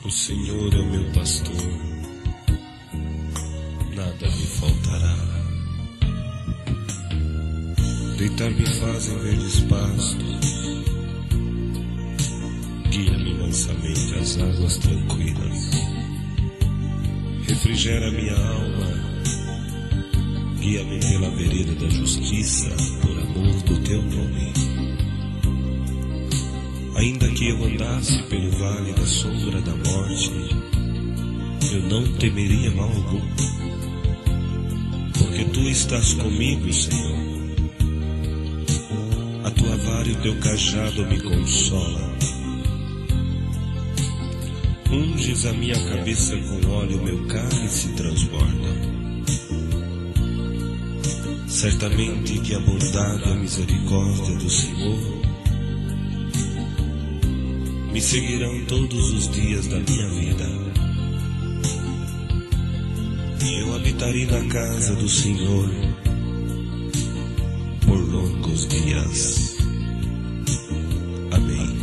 O Senhor é o meu pastor, nada me faltará. Deitar-me faz em verdes pastos, guia-me mansamente às águas tranquilas. Refrigera minha alma, guia-me pela vereda da justiça, por amor do teu nome. Ainda que eu andasse pelo vale da sombra da morte, eu não temeria mal algum, porque tu estás comigo, Senhor. A tua vara e o teu cajado me consolam. Unges a minha cabeça com óleo, meu cálice transborda. Certamente que a bondade e a misericórdia do Senhor me seguirão todos os dias da minha vida. Eu habitarei na casa do Senhor por longos dias. Amém.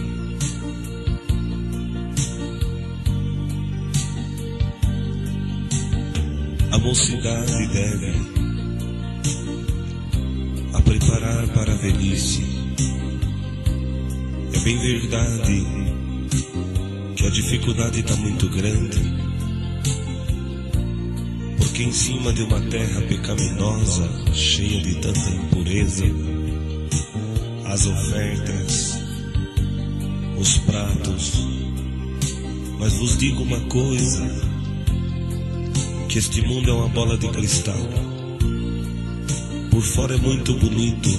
A mocidade deve a preparar para a velhice. É bem verdade que a dificuldade está muito grande, porque em cima de uma terra pecaminosa, cheia de tanta impureza, as ofertas, os pratos. Mas vos digo uma coisa, que este mundo é uma bola de cristal. Por fora é muito bonito,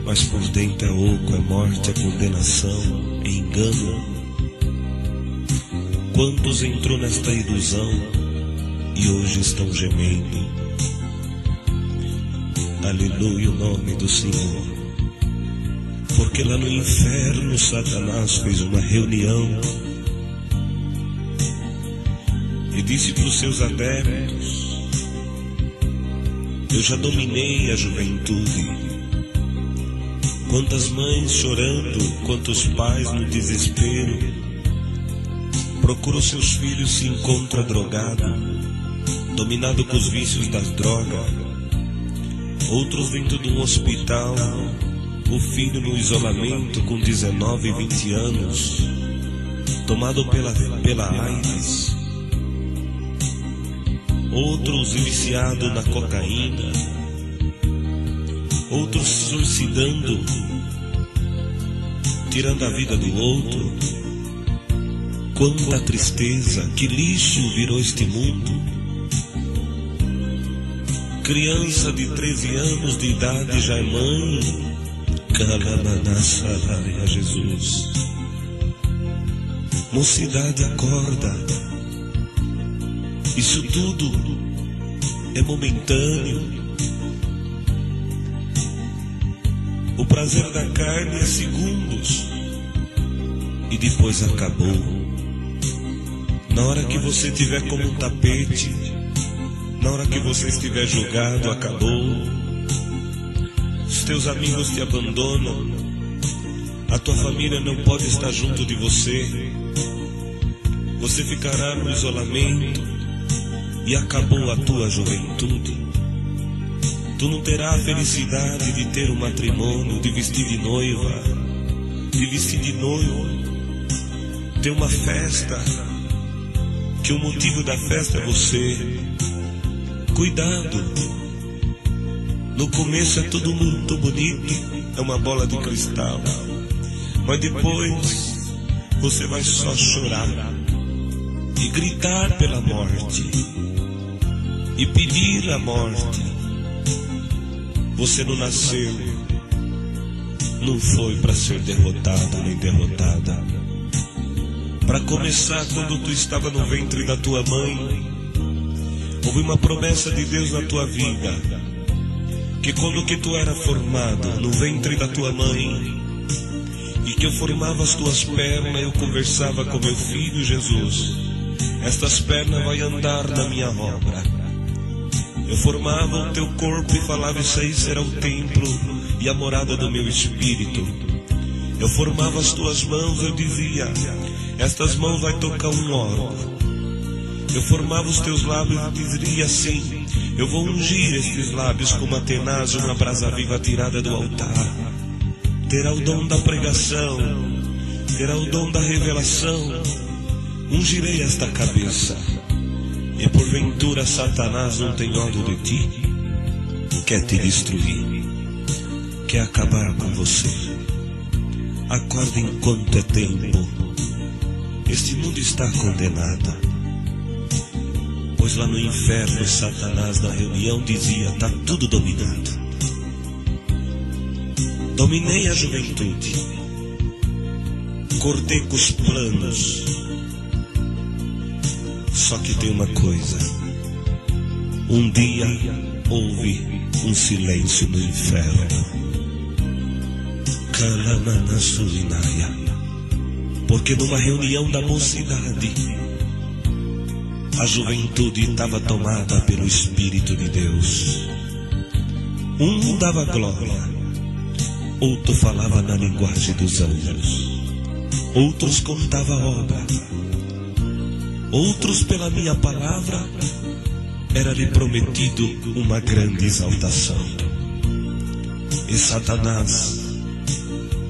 mas por dentro é oco, é morte, é condenação, é engano. Quantos entrou nesta ilusão e hoje estão gemendo? Aleluia, o nome do Senhor. Porque lá no inferno Satanás fez uma reunião e disse para os seus adeptos: eu já dominei a juventude. Quantas mães chorando, quantos pais no desespero, procuram seus filhos, se encontra drogado, dominado com os vícios das drogas. Outros dentro de um hospital, o filho no isolamento com 19 e 20 anos, tomado pela AIDS. Outros viciados na cocaína, outros se suicidando, tirando a vida do outro. Quanta tristeza, que lixo virou este mundo. Criança de 13 anos de idade já é mãe. Calamanassarai a Jesus. Mocidade, acorda. Isso tudo é momentâneo. O prazer da carne é segundos e depois acabou. Na hora que você tiver como um tapete, na hora que você estiver julgado, acabou. Os teus amigos te abandonam, a tua família não pode estar junto de você. Você ficará no isolamento e acabou a tua juventude. Tu não terás a felicidade de ter um matrimônio, de vestir de noiva, de vestir de noivo, ter uma festa, que o motivo da festa é você. Cuidado, no começo é tudo muito bonito, é uma bola de cristal, mas depois você vai só chorar e gritar pela morte e pedir a morte. Você não nasceu, não foi para ser derrotado nem derrotada. Para começar, quando tu estava no ventre da tua mãe, houve uma promessa de Deus na tua vida, que quando que tu era formado no ventre da tua mãe, e que eu formava as tuas pernas, eu conversava com meu filho Jesus: estas pernas vão andar na minha obra. Eu formava o teu corpo e falava: isso aí será o templo e a morada do meu espírito. Eu formava as tuas mãos, eu dizia: estas mãos vai tocar um órgão. Eu formava os teus lábios e dizia assim: eu vou ungir estes lábios como a tenaz, uma brasa viva tirada do altar. Terá o dom da pregação, terá o dom da revelação. Ungirei esta cabeça. E porventura Satanás não tem ódio de ti? Quer te destruir, quer acabar com você. Acorda enquanto é tempo. Este mundo está condenado. Pois lá no inferno, Satanás na reunião dizia: está tudo dominado. Dominei a juventude, cortei com os planos. Só que tem uma coisa: um dia houve um silêncio no inferno. Kalananasuinaia. Porque numa reunião da mocidade, a juventude estava tomada pelo Espírito de Deus. Um dava glória, outro falava na linguagem dos anjos, outros contavam a obra, outros pela minha palavra era-lhe prometido uma grande exaltação. E Satanás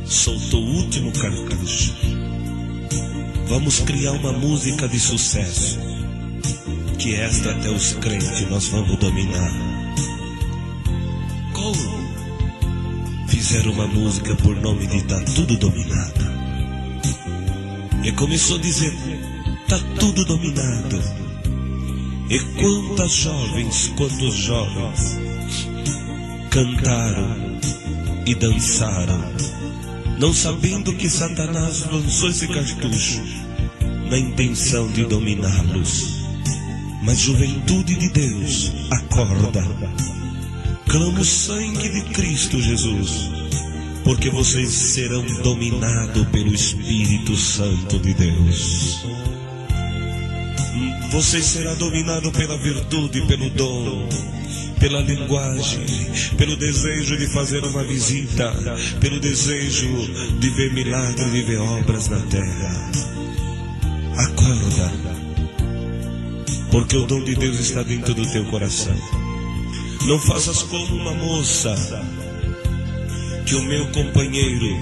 soltou o último cartucho. Vamos criar uma música de sucesso, que esta até os crentes nós vamos dominar. Como? Fizeram uma música por nome de Tá Tudo Dominado. E começou a dizer: tá tudo dominado. E quantos jovens cantaram e dançaram, não sabendo que Satanás lançou esse cartucho na intenção de dominá-los. Mas juventude de Deus, acorda, clama o sangue de Cristo Jesus, porque vocês serão dominados pelo Espírito Santo de Deus. Vocês serão dominados pela virtude, pelo dom, pela linguagem, pelo desejo de fazer uma visita, pelo desejo de ver milagres, de ver obras na terra. Acorda, porque o dom de Deus está dentro do teu coração. Não faças como uma moça, que o meu companheiro,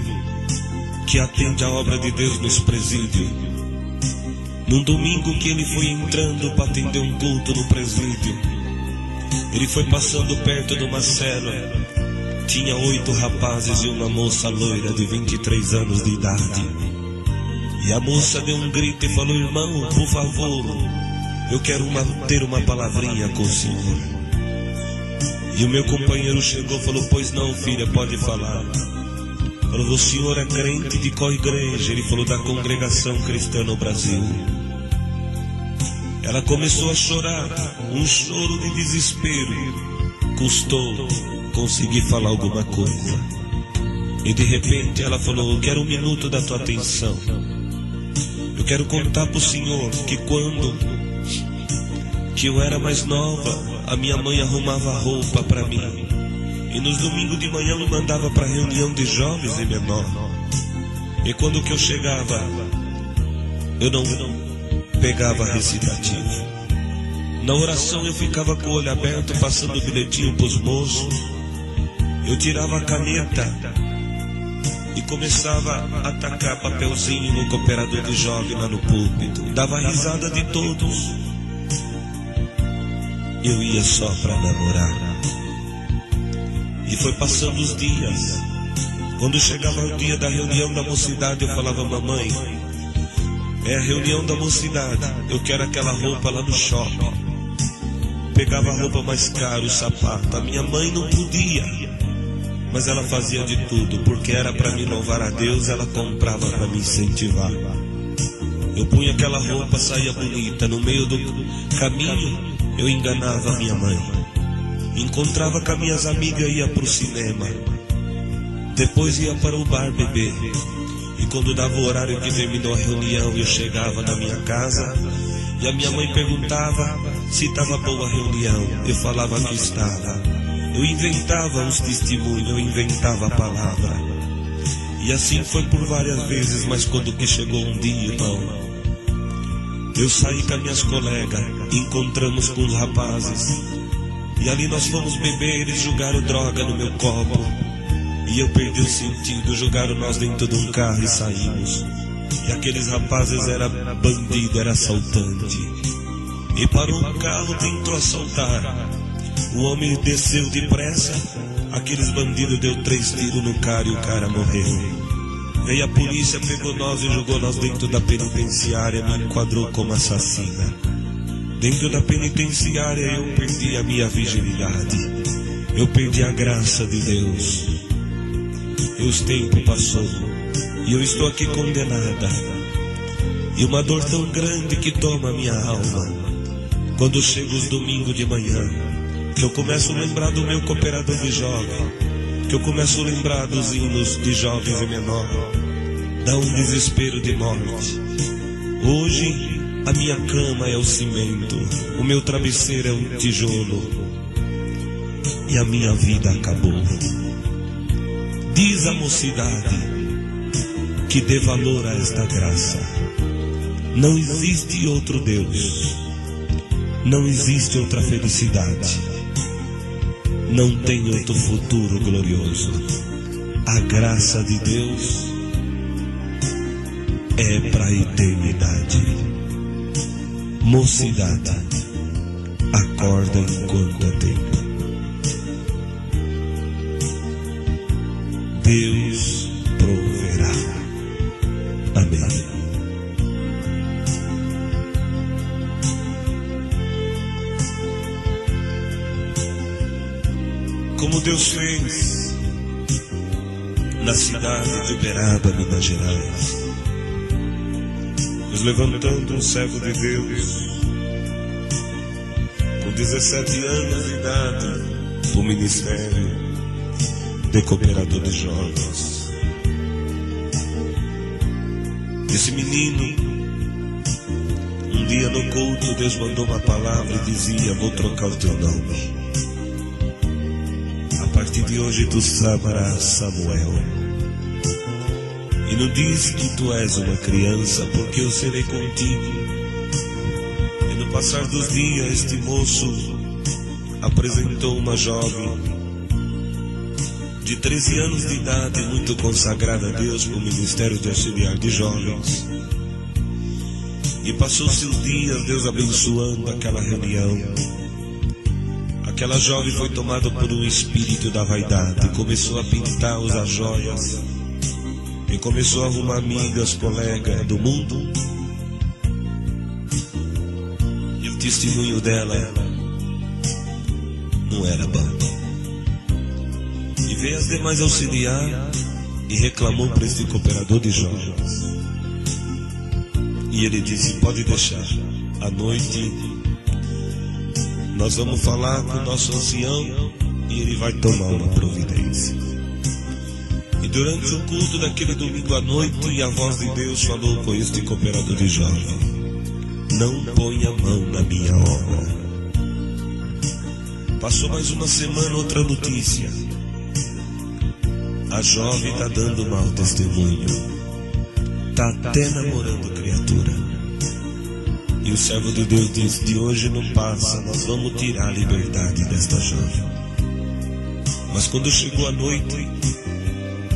que atende a obra de Deus nos presídios, num domingo que ele foi entrando para atender um culto no presídio, ele foi passando perto de uma cela. Tinha 8 rapazes e uma moça loira de 23 anos de idade. E a moça deu um grito e falou: irmão, por favor, eu quero ter uma palavrinha com o senhor. E o meu companheiro chegou e falou: pois não, filha, pode falar. Falou: o senhor é crente de qual igreja? Ele falou: da Congregação Cristã no Brasil. Ela começou a chorar, um choro de desespero. Custou conseguir falar alguma coisa. E de repente ela falou: eu quero 1 minuto da tua atenção. Eu quero contar para o senhor que quando eu era mais nova, a minha mãe arrumava roupa para mim. E nos domingos de manhã me mandava para reunião de jovens e menor. E quando que eu chegava, eu não pegava recitativo. Na oração eu ficava com o olho aberto, passando o bilhetinho para os moços. Eu tirava a caneta e começava a tacar papelzinho no cooperador de jovem lá no púlpito. Dava risada de todos. Eu ia só para namorar. E foi passando os dias. Quando chegava o dia da reunião da mocidade, eu falava: mamãe, é a reunião da mocidade, eu quero aquela roupa lá no shopping. Pegava a roupa mais cara, o sapato. A minha mãe não podia, mas ela fazia de tudo, porque era para me louvar a Deus. Ela comprava para me incentivar. Eu punha aquela roupa, saía bonita. No meio do caminho eu enganava a minha mãe. Encontrava com as minhas amigas, ia para o cinema, depois ia para o bar beber. E quando dava o horário que terminou a reunião, eu chegava na minha casa e a minha mãe perguntava se estava boa a reunião. Eu falava que estava. Eu inventava uns testemunhos, eu inventava a palavra. E assim foi por várias vezes, mas quando que chegou um dia, irmão, eu saí com as minhas colegas, encontramos com os rapazes, e ali nós fomos beber, eles jogaram droga no meu copo, e eu perdi o sentido, jogaram nós dentro de um carro e saímos. E aqueles rapazes eram bandido, era assaltante, e parou um carro, tentou assaltar. O homem desceu depressa, aqueles bandidos deu 3 tiros no cara e o cara morreu. Veio a polícia, pegou nós e jogou nós dentro da penitenciária, me enquadrou como assassina. Dentro da penitenciária eu perdi a minha virgindade, eu perdi a graça de Deus. E os tempos passou e eu estou aqui condenada, e uma dor tão grande que toma a minha alma. Quando chega os domingos de manhã, que eu começo a lembrar do meu cooperador de jovem, que eu começo a lembrar dos hinos de jovens e menor, dá um desespero de morte. Hoje a minha cama é o cimento, o meu travesseiro é um tijolo, e a minha vida acabou. Diz a mocidade que dê valor a esta graça. Não existe outro Deus, não existe outra felicidade, não tem outro futuro glorioso. A graça de Deus é para a eternidade. Mocidade, acorda enquanto é tempo. Deus proverá. Amém. Como Deus fez na cidade de Uberaba, Minas Gerais, nos levantando um servo de Deus com 17 anos de idade para o ministério de cooperador de jovens. Esse menino, um dia no culto, Deus mandou uma palavra e dizia: vou trocar o teu nome. A partir de hoje tu chamarás Samuel. E não diz que tu és uma criança, porque eu serei contigo. E no passar dos dias, este moço apresentou uma jovem de 13 anos de idade, muito consagrada a Deus para o Ministério de Auxiliar de Jovens. E passou-se os dias, Deus abençoando aquela reunião. Aquela jovem foi tomada por um espírito da vaidade, começou a pintar, usar joias, e começou a arrumar amigas, colegas do mundo. E o testemunho dela não era bom. E veio as demais auxiliar e reclamou para este cooperador de jovens. E ele disse: pode deixar, à noite nós vamos falar com o nosso ancião e ele vai tomar uma providência. E durante o culto daquele domingo à noite, a voz de Deus falou com este cooperador de jovem: não ponha a mão na minha obra. Passou mais uma semana, outra notícia: a jovem está dando mau testemunho, está até namorando criatura. E o servo de Deus disse: de hoje não passa, nós vamos tirar a liberdade desta jovem. Mas quando chegou a noite,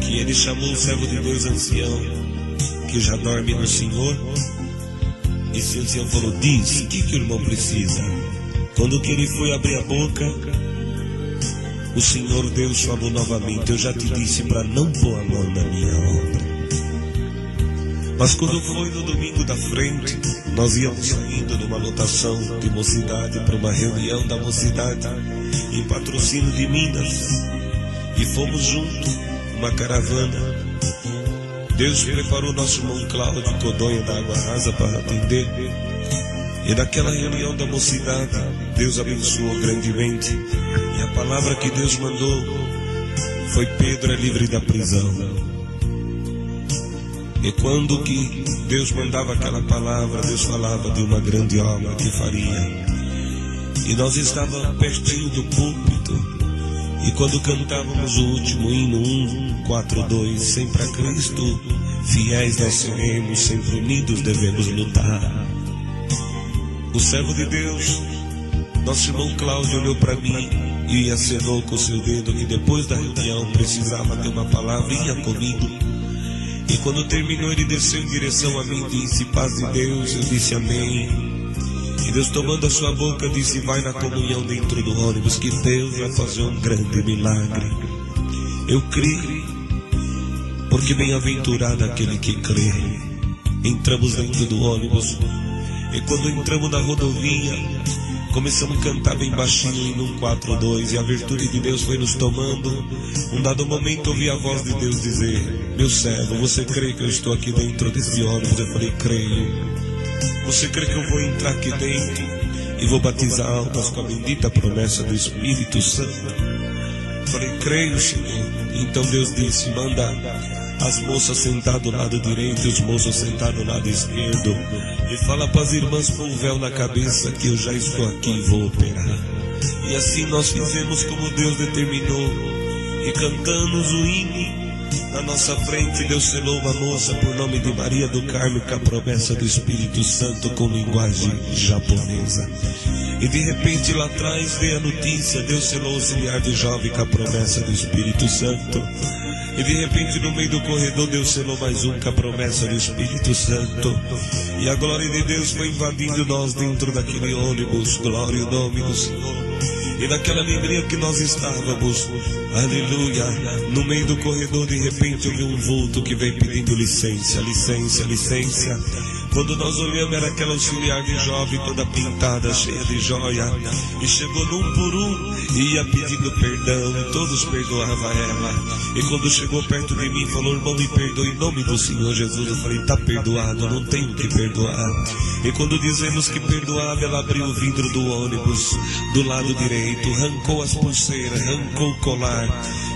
que ele chamou o servo de Deus ancião, que já dorme no Senhor, esse ancião falou: diz, o que o irmão precisa? Quando que ele foi abrir a boca, o Senhor Deus falou novamente: eu já te disse para não pôr a mão na minha obra. Mas quando foi no domingo da frente, nós íamos saindo numa lotação de mocidade para uma reunião da mocidade em Patrocínio de Minas, e fomos juntos, uma caravana. Deus preparou nosso irmão Cláudio Codonha da Água Rasa para atender. E naquela reunião da mocidade, Deus abençoou grandemente. E a palavra que Deus mandou foi: Pedro é livre da prisão. E quando que Deus mandava aquela palavra, Deus falava de uma grande obra que faria. E nós estávamos pertinho do púlpito, e quando cantávamos o último hino, 142, sempre a Cristo, fiéis nós seremos, sempre unidos devemos lutar. O servo de Deus, nosso irmão Cláudio, olhou para mim e acenou com o seu dedo que depois da reunião precisava ter uma palavrinha comigo. E quando terminou, ele desceu em direção a mim e disse: paz de Deus. Eu disse amém. E Deus, tomando a sua boca, disse: vai na comunhão dentro do ônibus, que Deus vai fazer um grande milagre. Eu criei, porque bem-aventurado aquele que crê. Entramos dentro do ônibus, e quando entramos na rodovia, começamos a cantar bem baixinho em 142, e a virtude de Deus foi nos tomando. Um dado momento ouvi a voz de Deus dizer: meu servo, você crê que eu estou aqui dentro desse ônibus? Eu falei: creio. Você crê que eu vou entrar aqui dentro e vou batizar almas com a bendita promessa do Espírito Santo? Eu falei: creio, Senhor. Então Deus disse: manda as moças sentar do lado direito e os moços sentar do lado esquerdo, e fala para as irmãs pôr o véu na cabeça que eu já estou aqui e vou operar. E assim nós fizemos como Deus determinou, e cantamos o hino. Na nossa frente Deus selou uma moça por nome de Maria do Carmo com a promessa do Espírito Santo com linguagem japonesa. E de repente lá atrás veio a notícia: Deus selou o auxiliar de jovem com a promessa do Espírito Santo. E de repente no meio do corredor Deus selou mais um com a promessa do Espírito Santo. E a glória de Deus foi invadindo nós dentro daquele ônibus. Glória ao nome do Senhor. E naquela alegria que nós estávamos, aleluia, no meio do corredor de repente eu vi um vulto que veio pedindo licença, licença, licença. Quando nós olhamos, era aquela auxiliar de jovem toda pintada, cheia de joia, e chegou num por um e ia pedindo perdão, e todos perdoavam ela. E quando chegou perto de mim, falou: irmão, me perdoe em nome do Senhor Jesus. Eu falei: está perdoado, não tenho que perdoar. E quando dizemos que perdoava, ela abriu o vidro do ônibus do lado direito, arrancou as pulseiras, arrancou o colar,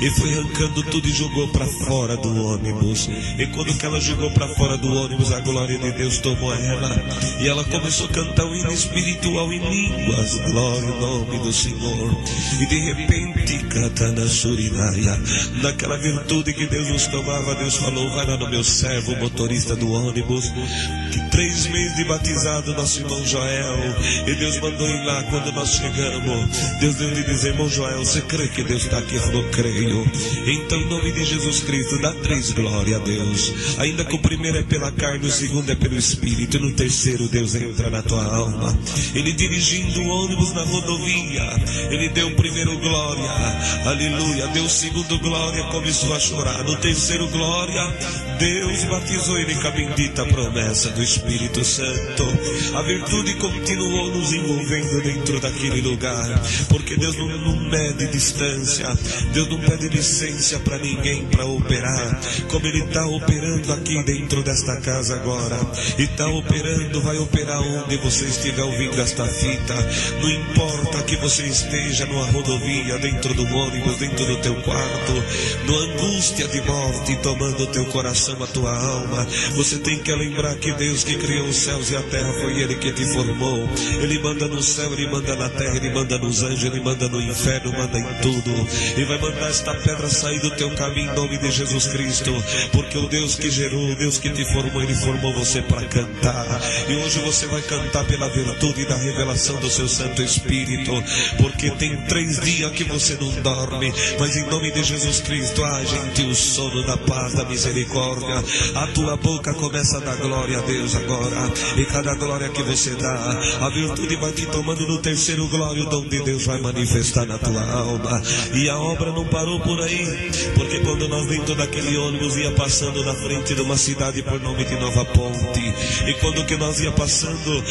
e foi arrancando tudo e jogou para fora do ônibus. E quando que ela jogou para fora do ônibus, a glória de Deus tomou ela, e ela começou a cantar o hino espiritual em línguas. Glória ao nome do Senhor. E de repente, Katana Surinaia, naquela virtude que Deus nos tomava, Deus falou: vai lá no meu servo, motorista do ônibus, que 3 meses de batizado, nosso irmão Joel, e Deus mandou ir lá. Quando nós chegamos, Deus deu de dizer: irmão Joel, você crê que Deus está aqui? Eu falou: creio. Então, em nome de Jesus Cristo, dá 3 glória a Deus. Ainda que o primeiro é pela carne, o segundo é pelo Espírito, e no terceiro Deus entra na tua alma. Ele dirigindo o ônibus na rodovia, ele deu o primeiro glória, aleluia, deu o segundo glória, começou a chorar. No terceiro glória, Deus batizou ele com a bendita promessa do Espírito Santo. A virtude continuou nos envolvendo dentro daquele lugar, porque Deus não mede distância, Deus não pede licença para ninguém para operar, como Ele está operando aqui dentro desta casa agora. E está operando, vai operar onde você estiver ouvindo esta fita. Não importa que você esteja numa rodovia, dentro do ônibus, dentro do teu quarto, numa angústia de morte tomando o teu coração, a tua alma. Você tem que lembrar que Deus que criou os céus e a terra foi Ele que te formou. Ele manda no céu, Ele manda na terra, Ele manda nos anjos, Ele manda no inferno, manda em tudo. E vai mandar esta pedra sair do teu caminho em nome de Jesus Cristo, porque o Deus que gerou, o Deus que te formou, Ele formou você para cantar. E hoje você vai cantar pela virtude da revelação do seu Santo Espírito, porque tem 3 dias que você não dorme, mas em nome de Jesus Cristo, gente, o sono da paz, da misericórdia. A tua boca começa a dar glória a Deus agora, e cada glória que você dá, a virtude vai te tomando. No terceiro glória, o dom de Deus vai manifestar na tua alma. E a obra não parou por aí, porque quando nós dentro daquele ônibus ia passando na frente de uma cidade por nome de Nova Ponte, e quando que nós ia passando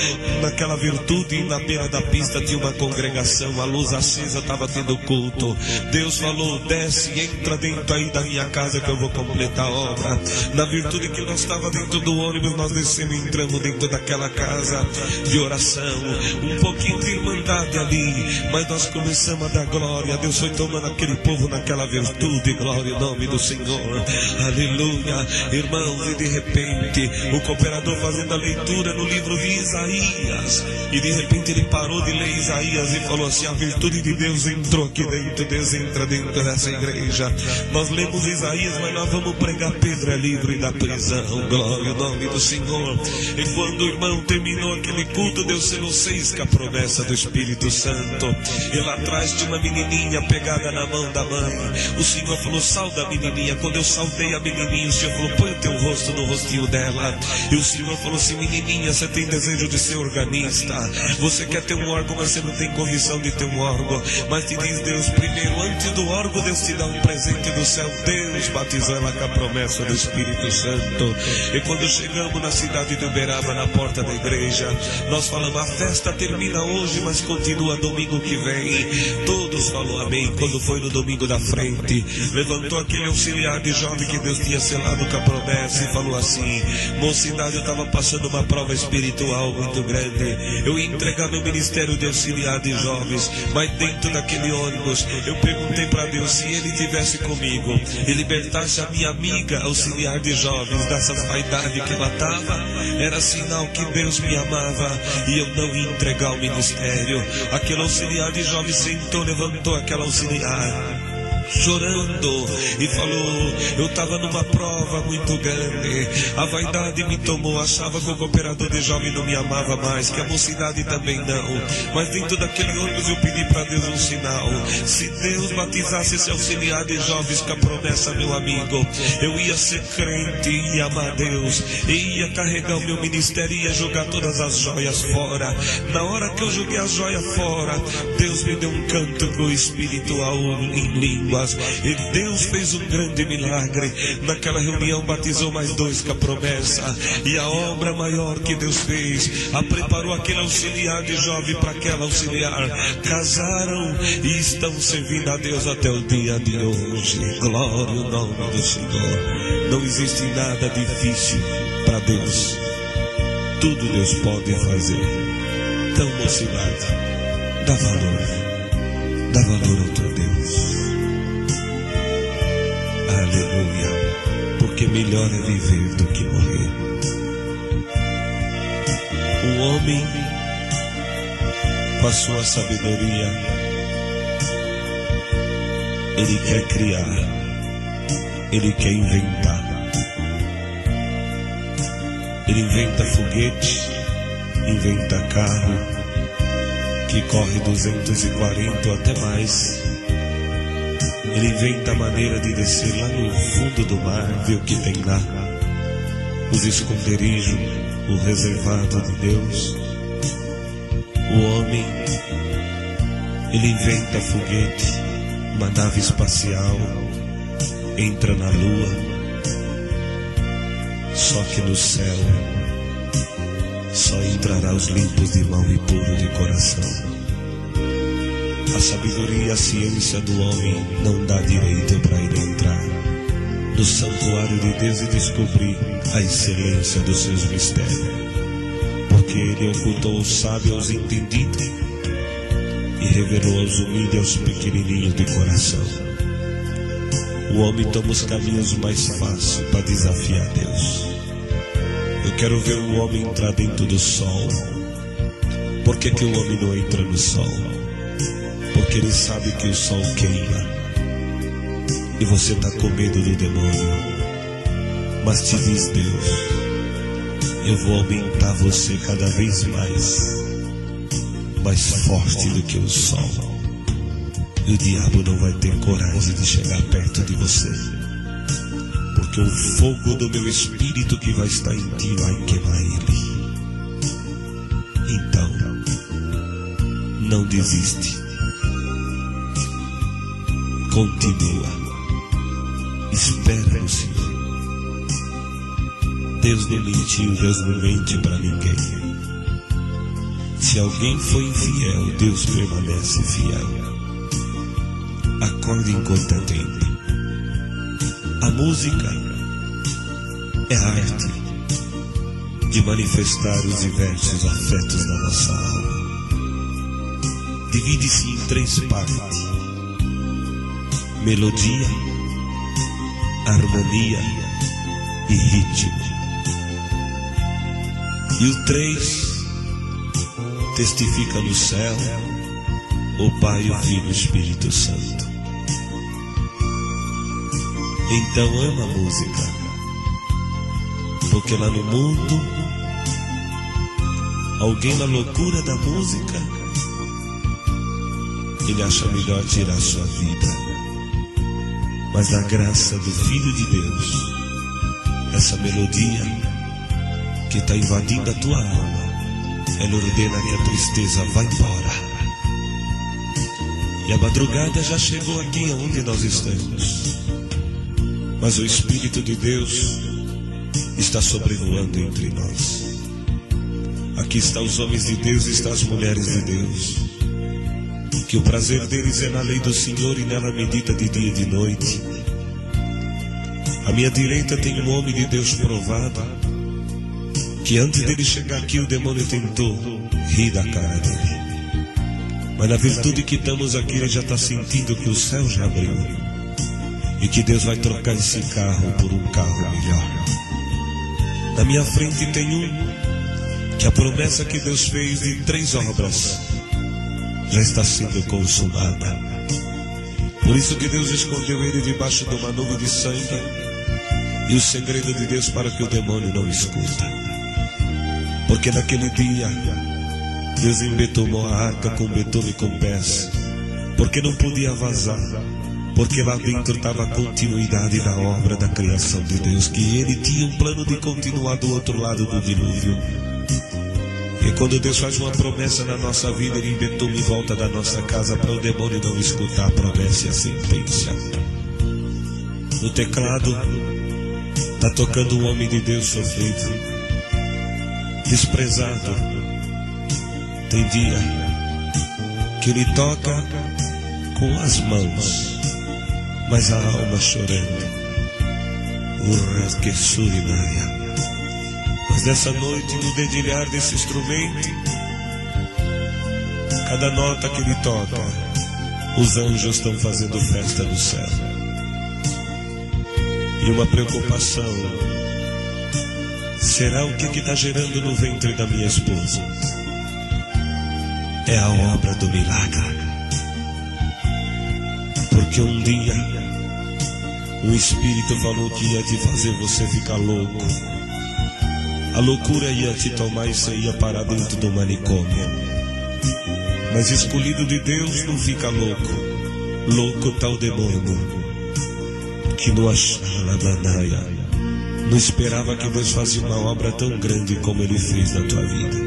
naquela virtude, na beira da pista tinha uma congregação, a luz acesa, estava tendo culto. Deus falou: desce, entra dentro aí da minha casa que eu vou completar a obra. Na virtude que nós estava dentro do ônibus, nós descemos e entramos dentro daquela casa de oração, um pouquinho de irmandade ali, mas nós começamos a dar glória. Deus foi tomando aquele povo naquela virtude, glória em nome do Senhor, aleluia, irmãos. E de repente o cooperador fazendo a leitura no livro de Isaías, e de repente ele parou de ler Isaías e falou assim: a virtude de Deus entrou aqui dentro. Deus entra dentro dessa igreja. Nós lemos Isaías, mas nós vamos pregar Pedro é livre da prisão, glória em nome do Senhor. E quando o irmão terminou aquele culto, Deus selou 6 com a promessa do Espírito Santo. E lá atrás tinha uma menininha pegada na mão da mãe. O Senhor falou: sauda a menininha. Quando eu saudei a menininha, o Senhor falou: põe o teu rosto no rostinho dela. E o Senhor falou assim: menininha, você tem desejo de ser organista, você quer ter um órgão, mas você não tem condição de ter um órgão. Mas te diz Deus, primeiro, antes do órgão, Deus te dá um presente do céu. Deus batizou ela com a promessa do Espírito Santo. E quando chegamos na cidade de Uberaba, na porta da igreja, nós falamos: a festa termina hoje, mas continua domingo que vem. Todos falaram amém. Quando foi no domingo da frente, levantou aquele auxiliar de jovem que Deus tinha selado com a promessa e falou assim: mocidade, eu estava passando uma prova espiritual muito grande. Eu ia entregar meu ministério de auxiliar de jovens, mas dentro daquele ônibus eu perguntei para Deus se Ele estivesse comigo e libertasse a minha amiga auxiliar de jovens dessas vaidades que ela estava, era sinal que Deus me amava e eu não ia entregar o ministério. Aquele auxiliar de jovens sentou, levantou aquela auxiliar chorando e falou: eu estava numa prova muito grande, a vaidade me tomou, achava que o cooperador de jovem não me amava mais, que a mocidade também não, mas dentro daquele ônibus eu pedi para Deus um sinal. Se Deus batizasse esse auxiliar de jovens com a promessa, meu amigo, eu ia ser crente, ia amar Deus, ia carregar o meu ministério, ia jogar todas as joias fora. Na hora que eu joguei as joias fora, Deus me deu um cântico espiritual em língua. E Deus fez um grande milagre. Naquela reunião batizou mais 2 com a promessa. E a obra maior que Deus fez, a preparou aquele auxiliar de jovem para aquela auxiliar. Casaram e estão servindo a Deus até o dia de hoje. Glória ao nome do Senhor. Não existe nada difícil para Deus. Tudo Deus pode fazer. Então, mocidade, dá valor ao teu Deus. Aleluia, porque melhor é viver do que morrer. O homem, com a sua sabedoria, ele quer criar, ele quer inventar. Ele inventa foguete, inventa carro, que corre 240 ou até mais. Ele inventa a maneira de descer lá no fundo do mar, ver o que tem lá, os esconderijos, o reservado de Deus. O homem, ele inventa foguete, uma nave espacial, entra na lua. Só que no céu só entrará os limpos de mão e puro de coração. A sabedoria e a ciência do homem não dá direito para ele entrar no santuário de Deus e descobrir a excelência dos seus mistérios, porque ele ocultou os sábios aos entendidos e revelou aos humildes e aos pequenininhos de coração. O homem toma os caminhos mais fáceis para desafiar Deus. Eu quero ver o homem entrar dentro do sol. Por que que o homem não entra no sol? Porque ele sabe que o sol queima e você está com medo do demônio. Mas te diz Deus: eu vou aumentar você cada vez mais forte do que o sol. E o diabo não vai ter coragem de chegar perto de você, porque o fogo do meu espírito que vai estar em ti vai queimar ele. Então, não desiste. Continua, espera no Senhor. Deus não mentiu, Deus não mente para ninguém. Se alguém foi infiel, Deus permanece fiel. Acorde enquanto é tempo. A música é a arte de manifestar os diversos afetos da nossa alma. Divide-se em 3 partes: melodia, harmonia e ritmo. E o 3 testifica no céu o Pai, o Filho e o Espírito Santo. Então ama a música, porque lá no mundo, alguém na loucura da música, ele acha melhor tirar sua vida. Mas na graça do Filho de Deus, essa melodia que está invadindo a tua alma, ela ordena que a tristeza vá embora. E a madrugada já chegou aqui onde nós estamos, mas o Espírito de Deus está sobrevoando entre nós. Aqui estão os homens de Deus e estão as mulheres de Deus, que o prazer deles é na lei do Senhor e nela medita de dia e de noite. À minha direita tem um homem de Deus provado, que antes dele chegar aqui o demônio tentou rir da cara dele. Mas na virtude que estamos aqui, ele já está sentindo que o céu já abriu e que Deus vai trocar esse carro por um carro melhor. Na minha frente tem um que a promessa que Deus fez de 3 obras já está sendo consumada. Por isso que Deus escondeu ele debaixo de uma nuvem de sangue, e o segredo de Deus para que o demônio não escuta. Porque naquele dia Deus embetumou a arca com betume e com pés, porque não podia vazar, porque lá dentro estava a continuidade da obra da criação de Deus, que ele tinha um plano de continuar do outro lado do dilúvio. E quando Deus faz uma promessa na nossa vida, ele embetume em volta da nossa casa para o demônio não escutar a promessa e a sentença. No teclado está tocando um homem de Deus sofrido, desprezado. Tem dia que ele toca com as mãos, mas a alma chorando. Mas nessa noite, no dedilhar desse instrumento, cada nota que ele toca, os anjos estão fazendo festa no céu. E uma preocupação: será o que está gerando no ventre da minha esposa? É a obra do milagre. Porque um dia o Espírito falou que ia te fazer você ficar louco. A loucura ia te tomar e você ia parar dentro do manicômio. Mas escolhido de Deus não fica louco. Louco tá o demônio, que não achava Manaia, não esperava que Deus fazia uma obra tão grande como Ele fez na tua vida.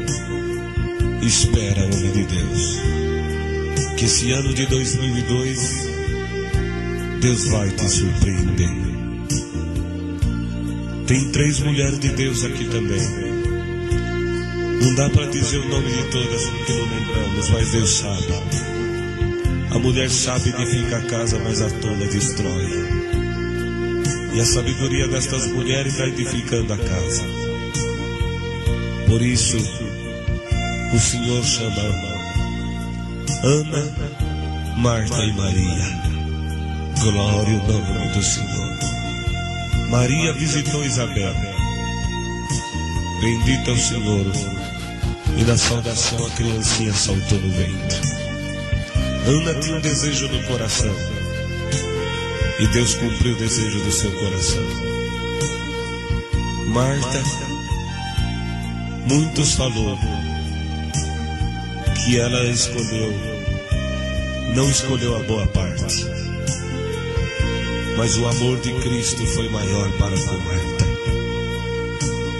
Espera, homem de Deus, que esse ano de 2002 Deus vai te surpreender. Tem 3 mulheres de Deus aqui também. Não dá para dizer o nome de todas porque não lembramos, mas Deus sabe. A mulher sabe edificar a casa, mas a tola destrói. E a sabedoria destas mulheres está edificando a casa. Por isso o Senhor chama Ana, Marta e Maria. Glória ao nome do Senhor. Maria visitou Isabel. Bendito é o Senhor. E na saudação a criancinha saltou no ventre. Ana tinha um desejo no coração, e Deus cumpriu o desejo do seu coração. Marta, muitos falou que ela não escolheu a boa parte, mas o amor de Cristo foi maior para com Marta.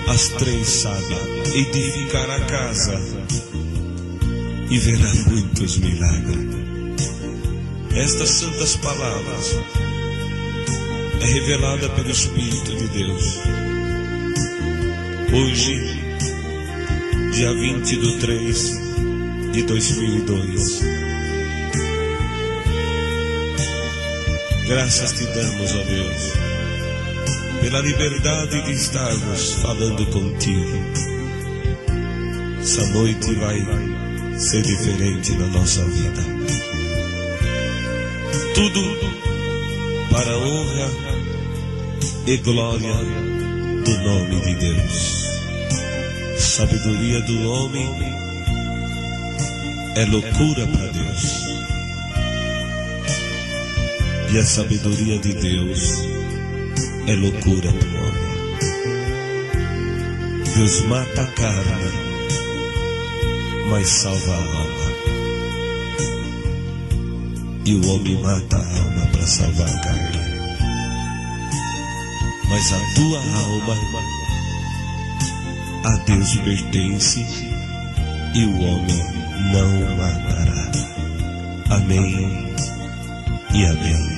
As 3 sabem edificar a casa e verá muitos milagres. Estas santas palavras é revelada pelo Espírito de Deus. Hoje, dia 20/3/2002, graças te damos, ó Deus, pela liberdade de estarmos falando contigo. Essa noite vai ser diferente na nossa vida. Tudo para a honra e glória do nome de Deus. Sabedoria do homem é loucura para Deus. E a sabedoria de Deus é loucura para o homem. Deus mata a carne, mas salva a alma. E o homem mata a alma para salvar a carne. Mas a tua alma a Deus pertence e o homem não matará. Amém e amém.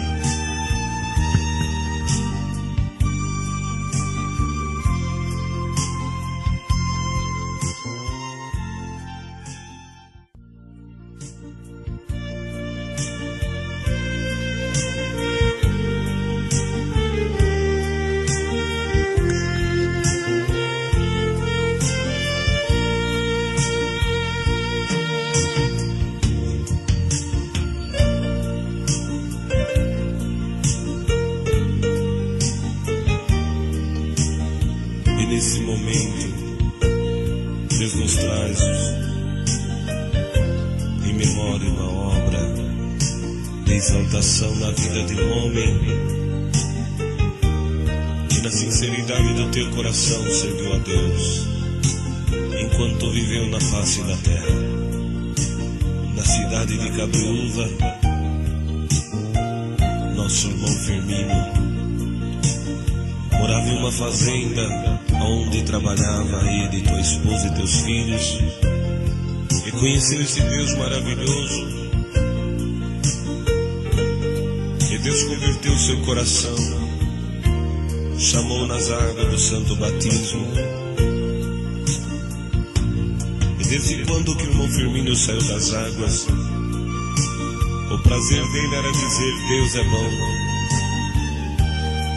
Nesse momento, Deus nos traz em memória uma obra de exaltação na vida de um homem que na sinceridade do teu coração serviu a Deus enquanto viveu na face da terra. Na cidade de Cabreúva, nosso irmão Firmino morava em uma fazenda onde trabalhava ele, tua esposa e teus filhos, e conheceu esse Deus maravilhoso, e Deus converteu seu coração, chamou nas águas do santo batismo, e desde quando que o irmão Firmino saiu das águas, o prazer dele era dizer: Deus é bom.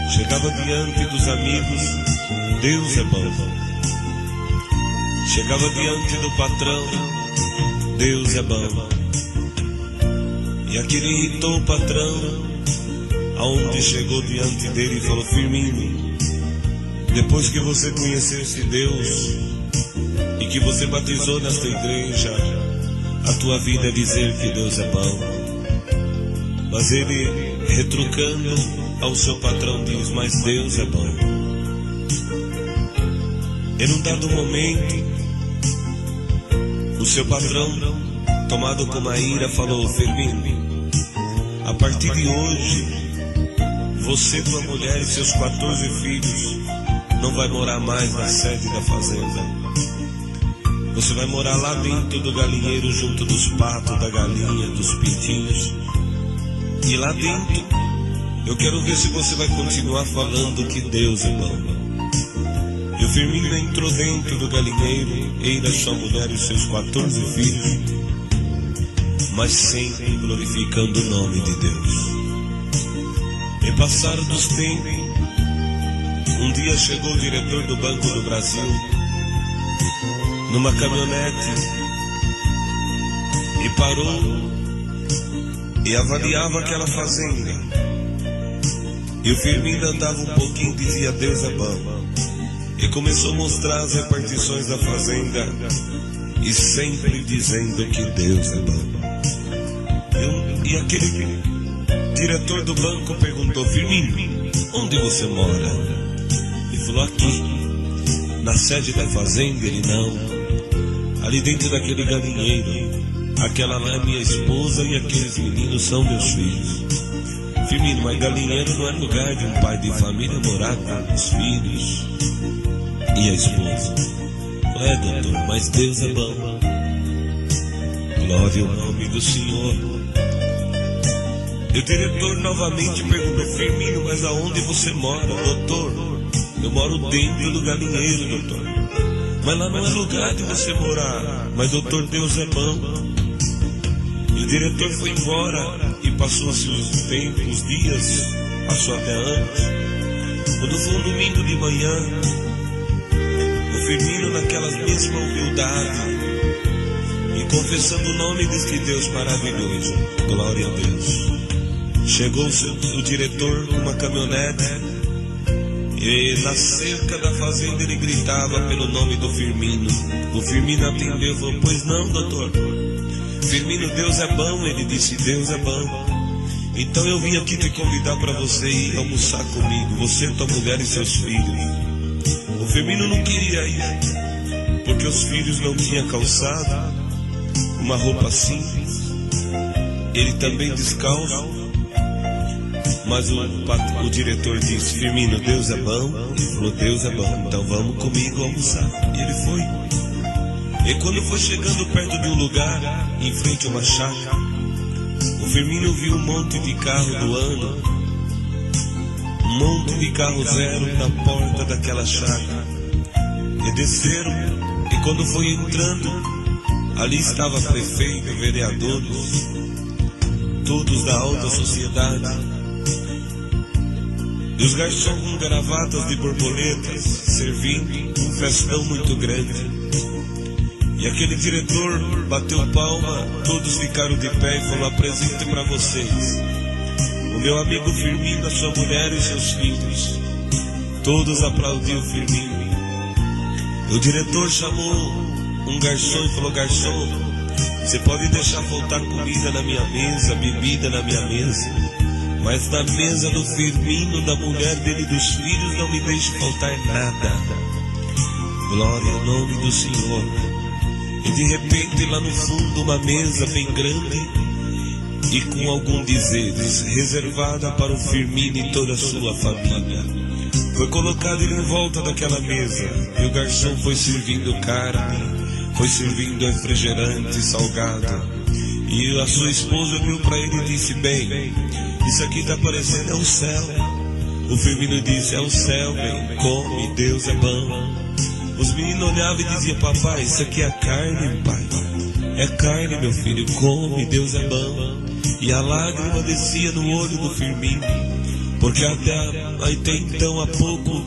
Chegava diante dos amigos: Deus é bom. Chegava diante do patrão: Deus é bom. E aquele irritou o patrão, aonde chegou diante dele e falou: Firmino, depois que você conheceu esse Deus e que você batizou nesta igreja, a tua vida é dizer que Deus é bom. Mas ele, retrucando ao seu patrão, diz: mas Deus é bom. Em um dado momento, o seu patrão, tomado com uma ira, falou: Firmino, a partir de hoje, você, tua mulher e seus 14 filhos não vai morar mais na sede da fazenda. Você vai morar lá dentro do galinheiro, junto dos patos, da galinha, dos pintinhos. E lá dentro, eu quero ver se você vai continuar falando que Deus é bom. E o Firmino entrou dentro do galinheiro, ele, a sua mulher e os seus 14 filhos, mas sempre glorificando o nome de Deus. E passar dos tempos, um dia chegou o diretor do Banco do Brasil, numa caminhonete, e parou e avaliava aquela fazenda. E o Firmino andava um pouquinho e dizia: Deus é bom. E começou a mostrar as repartições da fazenda, e sempre dizendo que Deus é bom. E aquele diretor do banco perguntou: Firmino, onde você mora? Ele falou: aqui, na sede da fazenda. Ele: não, ali dentro daquele galinheiro. Aquela lá é minha esposa e aqueles meninos são meus filhos. Firmino, mas galinheiro não é lugar de um pai de família morar com os filhos e a esposa. É, doutor, mas Deus é bom. Glória ao nome do Senhor. E o diretor novamente perguntou: Firmino, mas aonde você mora? Doutor, eu moro dentro do galinheiro, doutor. Mas lá não é lugar de você morar. Mas doutor, Deus é bom. E o diretor foi embora e passou-se os tempos, os dias, passou até anos. Quando foi um domingo de manhã, o Firmino, naquela mesma humildade e confessando o nome deste Deus maravilhoso, glória a Deus, chegou o diretor com uma caminhonete e na cerca da fazenda ele gritava pelo nome do Firmino. O Firmino atendeu e falou: pois não, doutor? Firmino, Deus é bom. Ele disse: Deus é bom. Então eu vim aqui te convidar para você ir almoçar comigo, você, tua mulher e seus filhos. O Firmino não queria ir, porque os filhos não tinham calçado, uma roupa simples, ele também descalço. Mas o diretor disse: Firmino, Deus é bom. Ele falou: Deus é bom, então vamos comigo almoçar. E ele foi. E quando foi chegando perto de um lugar, em frente a uma chácara, o Firmino viu um monte de carro do ano, um monte de carro zero na porta daquela chácara. E desceram, e quando foi entrando, ali estava prefeito, vereadores, todos da alta sociedade, e os garçons com gravatas de borboletas, servindo um festão muito grande. E aquele diretor bateu palma, todos ficaram de pé e falou: apresente para vocês o meu amigo Firmino, a sua mulher e seus filhos. Todos aplaudiram Firmino. O diretor chamou um garçom e falou: garçom, você pode deixar faltar comida na minha mesa, bebida na minha mesa, mas na mesa do Firmino, da mulher dele e dos filhos, não me deixe faltar nada. Glória ao nome do Senhor. E de repente, lá no fundo, uma mesa bem grande e com alguns dizeres, reservada para o Firmino e toda a sua família. Foi colocado ele em volta daquela mesa, e o garçom foi servindo carne, foi servindo refrigerante, salgado. E a sua esposa viu para ele e disse: bem, isso aqui está parecendo é o céu. O Firmino disse: é o céu, bem, come, Deus é bom. Os meninos olhavam e diziam: papai, isso aqui é carne, pai. É carne, meu filho, come, Deus é bom. E a lágrima descia no olho do Firmino, porque até então, há pouco,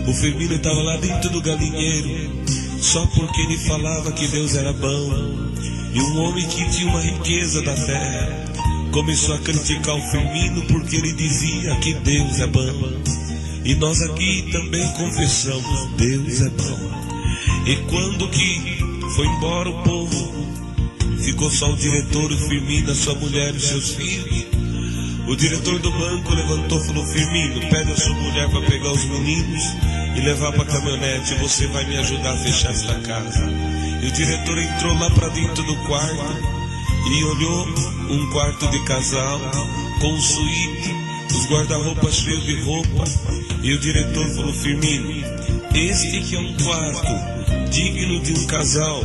o Firmino estava lá dentro do galinheiro, só porque ele falava que Deus era bom. E um homem que tinha uma riqueza da terra começou a criticar o Firmino porque ele dizia que Deus é bom. E nós aqui também confessamos: Deus é bom. E quando que foi embora o povo, ficou só o diretor, o Firmino, a sua mulher e seus filhos. O diretor do banco levantou e falou: Firmino, pede a sua mulher para pegar os meninos e levar para a caminhonete, você vai me ajudar a fechar esta casa. E o diretor entrou lá para dentro do quarto e olhou um quarto de casal com suíte, os guarda-roupas cheios de roupa. E o diretor falou: Firmino, este que é um quarto digno de um casal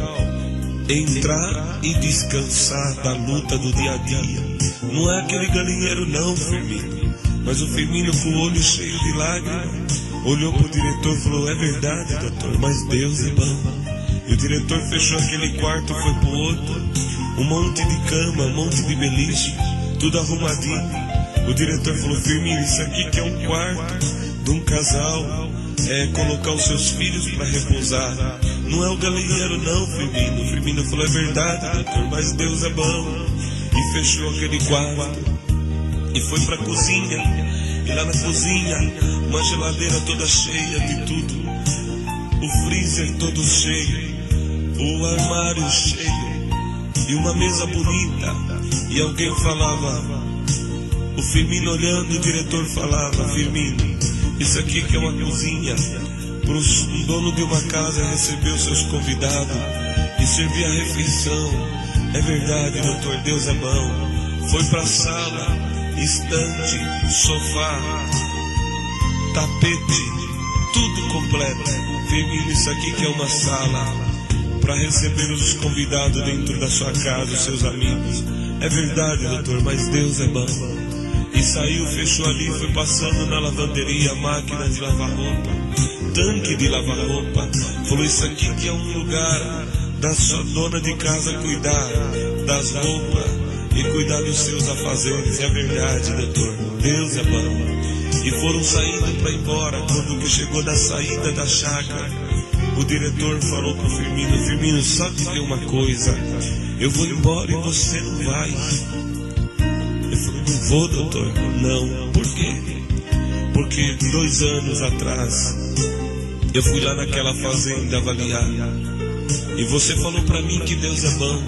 entrar e descansar da luta do dia a dia. Não é aquele galinheiro não, Firmino. Mas o Firmino, com o olho cheio de lágrimas, olhou para o diretor e falou: é verdade, doutor, mas Deus é bom. E o diretor fechou aquele quarto, foi para o outro, um monte de cama, um monte de beliche, tudo arrumadinho. O diretor falou: Firmino, isso aqui que é um quarto de um casal, é colocar os seus filhos para repousar. Não é o galinheiro não, Firmino. O Firmino falou: é verdade, doutor, mas Deus é bom. E fechou aquele quarto e foi para a cozinha. E lá na cozinha, uma geladeira toda cheia de tudo, o freezer todo cheio, o armário cheio e uma mesa bonita. E alguém falava, o Firmino olhando, o diretor falava: Firmino, isso aqui que é uma cozinha para o dono de uma casa receber os seus convidados e servir a refeição. É verdade, doutor, Deus é bom. Foi para a sala, estante, sofá, tapete, tudo completo. Firmino, isso aqui que é uma sala para receber os convidados dentro da sua casa, os seus amigos. É verdade, doutor, mas Deus é bom. E saiu, fechou ali, foi passando na lavanderia, máquina de lavar roupa, tanque de lavar roupa. Falou: isso aqui que é um lugar da sua dona de casa cuidar das roupas e cuidar dos seus afazeres. É verdade, doutor, Deus é bom. e foram saindo para ir embora. Quando que chegou na saída da chácara, o diretor falou pro Firmino: Firmino, só dizer uma coisa, eu vou embora e você não vai. Ele falou: não vou, doutor. Não. Por quê? Porque 2 anos atrás eu fui lá naquela fazenda avaliar, e você falou pra mim que Deus é bom.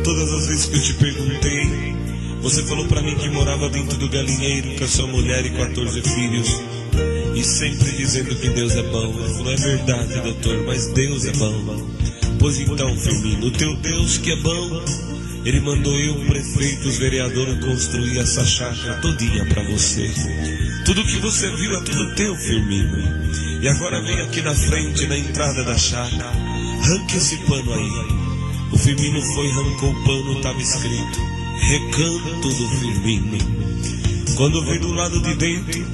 Todas as vezes que eu te perguntei, você falou pra mim que morava dentro do galinheiro com a sua mulher e 14 filhos, e sempre dizendo que Deus é bom. Ele falou: é verdade, doutor, mas Deus é bom. Pois então, Firmino, o teu Deus que é bom, ele mandou eu, o prefeito, os vereadores, construir essa chácara todinha pra você. Tudo que você viu é tudo teu, Firmino. E agora vem aqui na frente, na entrada da chácara, arranque esse pano aí. O Firmino foi, arrancou o pano, estava escrito: Recanto do Firmino. Quando veio do lado de dentro,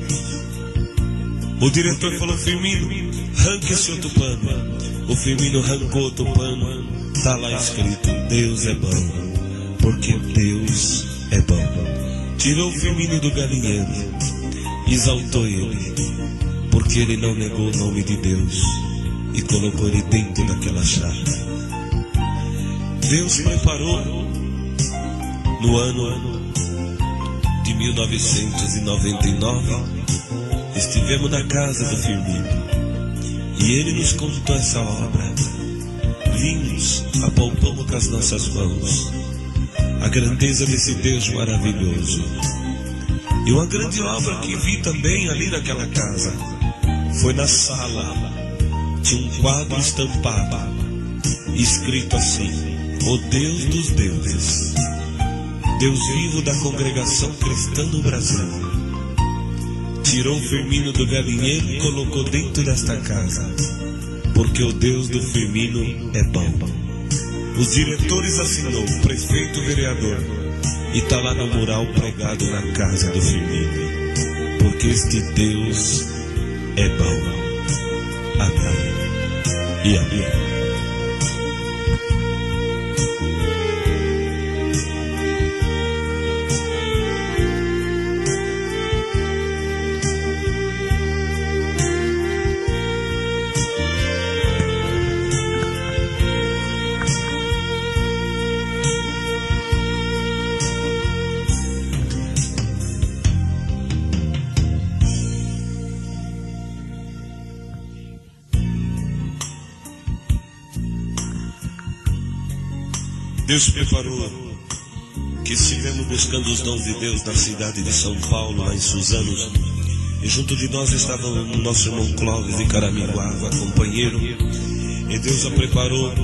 o diretor falou: Firmino, arranque esse outro pano. O Firmino arrancou outro pano, está lá escrito: Deus é bom, porque Deus é bom. Tirou o Firmino do galinheiro, exaltou ele, porque ele não negou o nome de Deus, e colocou ele dentro daquela chácara. Deus preparou no ano de 1999, estivemos na casa do Firmino, e ele nos contou essa obra. Vimos, apalpamos com as nossas mãos a grandeza desse Deus maravilhoso. E uma grande obra que vi também ali naquela casa foi na sala. Tinha um quadro estampado, escrito assim: O Deus dos deuses, Deus vivo da congregação cristã do Brasil. Tirou o Firmino do galinheiro e colocou dentro desta casa, porque o Deus do Firmino é bom. Os diretores assinou, o prefeito, o vereador, e está lá no mural pregado na casa do Firmino, porque este Deus é bom. Amém e amém. Deus preparou que estivemos buscando os dons de Deus na cidade de São Paulo, lá em Suzanos, e junto de nós estava o nosso irmão Clóvis de Caraminguava, companheiro, e Deus a preparou,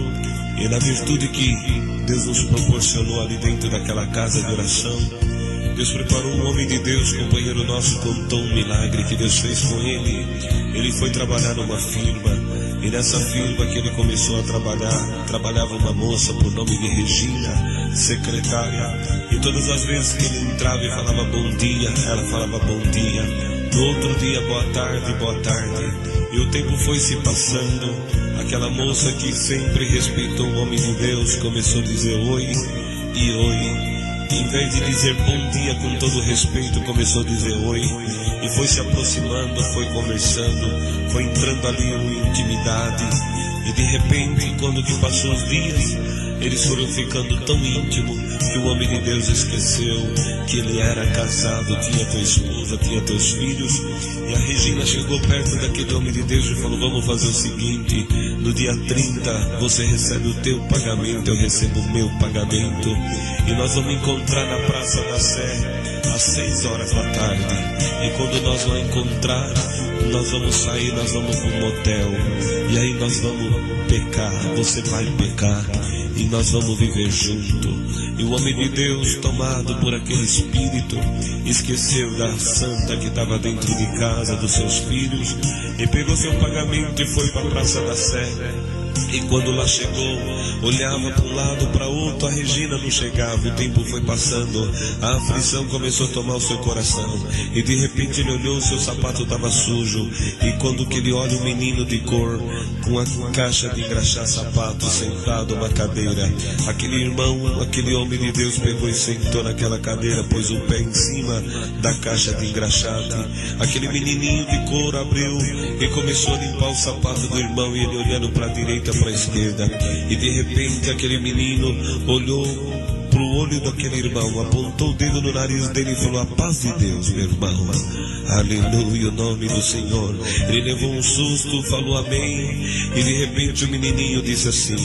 e na virtude que Deus nos proporcionou ali dentro daquela casa de oração, Deus preparou um homem de Deus, companheiro nosso, contou um milagre que Deus fez com ele. Ele foi trabalhar numa firma, e nessa firma que ele começou a trabalhar, trabalhava uma moça por nome de Regina, secretária, e todas as vezes que ele entrava e falava bom dia, ela falava bom dia. No outro dia, boa tarde, boa tarde. E o tempo foi se passando. Aquela moça que sempre respeitou o homem de Deus começou a dizer oi e oi. Em vez de dizer bom dia com todo respeito, começou a dizer oi. E foi se aproximando, foi conversando, foi entrando ali em intimidade. E de repente, quando que passou os dias, eles foram ficando tão íntimos que o homem de Deus esqueceu que ele era casado, tinha tua esposa, tinha teus filhos. E a Regina chegou perto daquele homem de Deus e falou: vamos fazer o seguinte, no dia 30 você recebe o teu pagamento, eu recebo o meu pagamento, e nós vamos encontrar na Praça da Sé às 6 horas da tarde. E quando nós vamos encontrar, nós vamos sair, nós vamos para um motel, e aí nós vamos pecar, você vai pecar, e nós vamos viver junto. E o homem de Deus, tomado por aquele espírito, esqueceu da santa que estava dentro de casa, dos seus filhos, e pegou seu pagamento e foi para a Praça da Sé. E quando lá chegou, olhava para um lado, para outro, a Regina não chegava. O tempo foi passando, a aflição começou a tomar o seu coração. E de repente ele olhou, seu sapato estava sujo. E quando que ele olha um menino de cor, com a caixa de engraxar sapato, sentado numa cadeira, aquele irmão, aquele homem de Deus pegou e sentou naquela cadeira, pôs o pé em cima da caixa de engraxate. Aquele menininho de cor abriu e começou a limpar o sapato do irmão, e ele olhando para a direita, para a esquerda, e de repente aquele menino olhou para o olho daquele irmão, apontou o dedo no nariz dele e falou: a paz de Deus, meu irmão. Aleluia, o nome do Senhor. Ele levou um susto, falou amém, e de repente o menininho disse assim: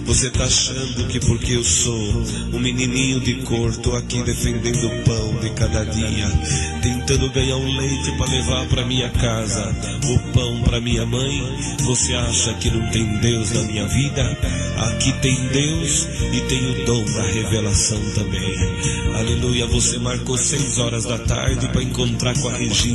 você está achando que porque eu sou um menininho de cor, estou aqui defendendo o pão de cada dia, tentando ganhar um leite para levar para minha casa, o pão para minha mãe, você acha que não tem Deus na minha vida? Aqui tem Deus e tem o dom da revelação também. Aleluia, você marcou 6 horas da tarde para encontrar com a Regina.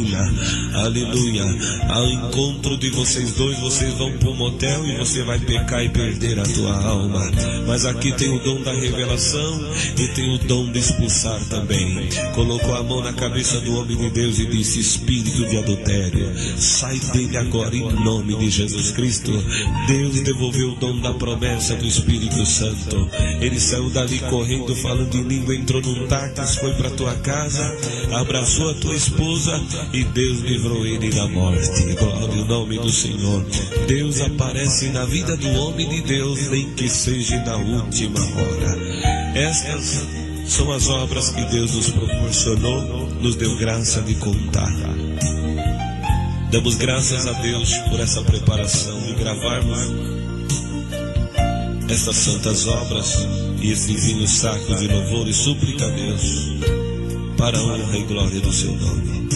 Aleluia, ao encontro de vocês dois, vocês vão para um motel e você vai pecar e perder a tua alma. Mas aqui tem o dom da revelação e tem o dom de expulsar também. Colocou a mão na cabeça do homem de Deus e disse: espírito de adultério, sai dele agora em nome de Jesus Cristo. Deus devolveu o dom da promessa do Espírito Santo. Ele saiu dali correndo, falando em língua, entrou num táxi, foi para tua casa, abraçou a tua esposa e Deus livrou ele da morte. Glória ao nome do Senhor. Deus aparece na vida do homem de Deus, nem que seja na última hora. Estas são as obras que Deus nos proporcionou, nos deu graça de contar. Damos graças a Deus por essa preparação de gravarmos estas santas obras e esse vinho sacro de louvor e súplica a Deus, para a honra e glória do seu nome.